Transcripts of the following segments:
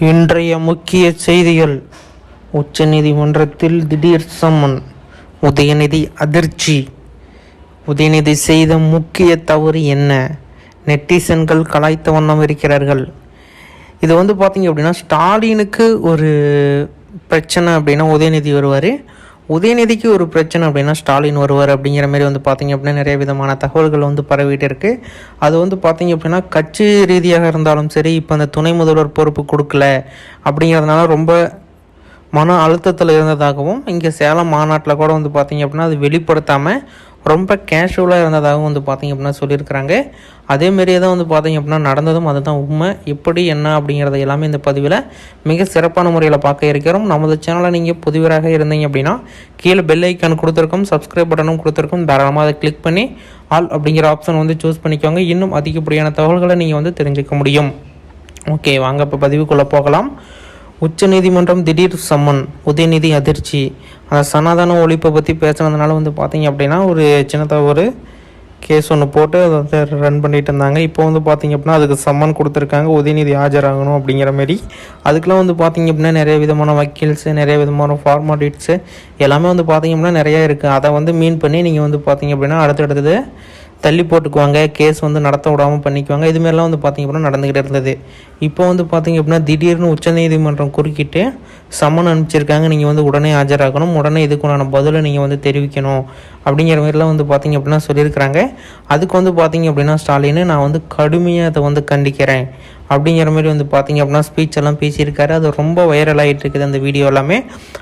இன்றைய முக்கிய செய்திகள். உச்சநீதிமன்றத்தில் திடீர் சம்மன். உதயநிதி அதிர்ச்சி. உதயநிதி செய்த முக்கிய தவறு என்ன? நெட்டிசன்கள் கலாய்த்த வண்ணம் இருக்கிறார்கள். இது பார்த்தீங்க அப்படின்னா, ஸ்டாலினுக்கு ஒரு பிரச்சனை அப்படின்னா உதயநிதி வருவார், உதயநிதிக்கு ஒரு பிரச்சனை அப்படின்னா ஸ்டாலின் வருவார் அப்படிங்கிற மாதிரி பார்த்தீங்க அப்படின்னா நிறைய விதமான தகவல்கள் பரவிட்டு இருக்குது. அது பார்த்தீங்க அப்படின்னா கட்சி ரீதியாக இருந்தாலும் சரி, இப்போ அந்த துணை முதல்வர் பொறுப்பு கொடுக்கல அப்படிங்கிறதுனால ரொம்ப மன அழுத்தத்தில் இருந்ததாகவும், இங்கே சேலம் மாநாட்டில் கூட பார்த்தீங்க அப்படின்னா அது வெளிப்படுத்தாமல் ரொம்ப கேஷுவலாக இருந்ததாகவும் பார்த்தீங்க அப்படின்னா சொல்லியிருக்கிறாங்க. அதேமாரியே தான் பார்த்தீங்க அப்படின்னா நடந்ததும் அதுதான் உண்மை. எப்படி என்ன அப்படிங்கிறத எல்லாமே இந்த பதிவில் மிக சிறப்பான முறையில் பார்க்க இருக்கிறோம். நமது சேனலை நீங்கள் புதிவராக இருந்தீங்க அப்படின்னா கீழே பெல் ஐக்கான் கொடுத்துருக்கோம், சப்ஸ்கிரைப் பட்டனும் கொடுத்துருக்கோம். தாராளமாக அதை கிளிக் பண்ணி ஆல் அப்படிங்கிற ஆப்ஷன் சூஸ் பண்ணிக்கோங்க. இன்னும் அதிகப்படியான தகவல்களை நீங்கள் தெரிஞ்சுக்க முடியும். ஓகே, வாங்க இப்போ பதிவுக்குள்ளே போகலாம். உச்சநீதிமன்றம் திடீர் சம்மன், உதயநிதி அதிர்ச்சி. அந்த சனாதன ஒழிப்பை பற்றி பேசுனதுனால பார்த்தீங்க அப்படின்னா ஒரு சின்னதாக ஒரு கேஸ் ஒன்று போட்டு அதை ரன் பண்ணிட்டு இருந்தாங்க. இப்போ பார்த்தீங்க அப்படின்னா அதுக்கு சம்மன் கொடுத்துருக்காங்க, உதயநிதி ஆஜராகணும் அப்படிங்கிற மாரி. அதுக்கெலாம் பார்த்தீங்க அப்படின்னா நிறைய விதமான வக்கீல்ஸு, நிறைய விதமான ஃபார்மாலிட்டிஸு எல்லாமே பார்த்தீங்க அப்படின்னா நிறையா இருக்குது. அதை மீன் பண்ணி நீங்கள் பார்த்தீங்க அப்படின்னா அடுத்தடுத்தது தள்ளி போட்டுக்குவாங்க, கேஸ் நடத்த விடாமல் பண்ணிக்குவாங்க. இதுமாரிலாம் பார்த்தீங்க அப்படின்னா நடந்துக்கிட்டே இருந்தது. இப்போ பார்த்தீங்க அப்படின்னா திடீர்னு உச்சநீதிமன்றம் குறுக்கிட்டு சம்மன் அனுப்பிச்சிருக்காங்க. நீங்கள் உடனே ஆஜராகணும், உடனே இதுக்குண்டான பதிலை நீங்கள் தெரிவிக்கணும் அப்படிங்கிற மாதிரிலாம் பார்த்தீங்க அப்படின்னா சொல்லியிருக்கிறாங்க. அதுக்கு பார்த்தீங்க அப்படின்னா ஸ்டாலின் நான் கடுமையாக அதை கண்டிக்கிறேன் அப்படிங்கிற மாதிரி பார்த்தீங்க அப்படின்னா ஸ்பீச் எல்லாம் பேசியிருக்காரு. அது ரொம்ப வைரல் ஆகிட்டு இருக்குது அந்த வீடியோ எல்லாமே.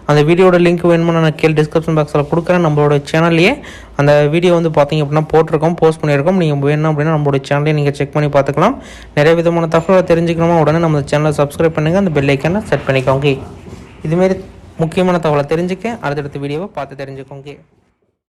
அந்த வீடியோட லிங்க் வேணுமா நான் கீழே டிஸ்கிரிப்ஷன் பாக்ஸில் கொடுக்குறேன். நம்மளோட சேனல்லையே அந்த வீடியோ பார்த்தீங்க அப்படின்னா போட்டிருக்கோம், போஸ்ட் பண்ணியிருக்கோம். நீங்கள் வேணும் அப்படின்னா நம்மளோட சேனலையே நீங்கள் செக் பண்ணி பார்த்துக்கலாம். நிறைய விதமான தகவலை தெரிஞ்சுக்கணுமா உடனே நம்ம சேனலை சப்ஸ்கிரைப் பண்ணுங்கள், அந்த பெல் ஐக்கானை செட் பண்ணிக்கோங்க. இதுமாரி முக்கியமான தகவலை தெரிஞ்சுக்க அடுத்தடுத்த வீடியோவை பார்த்து தெரிஞ்சுக்கோங்க.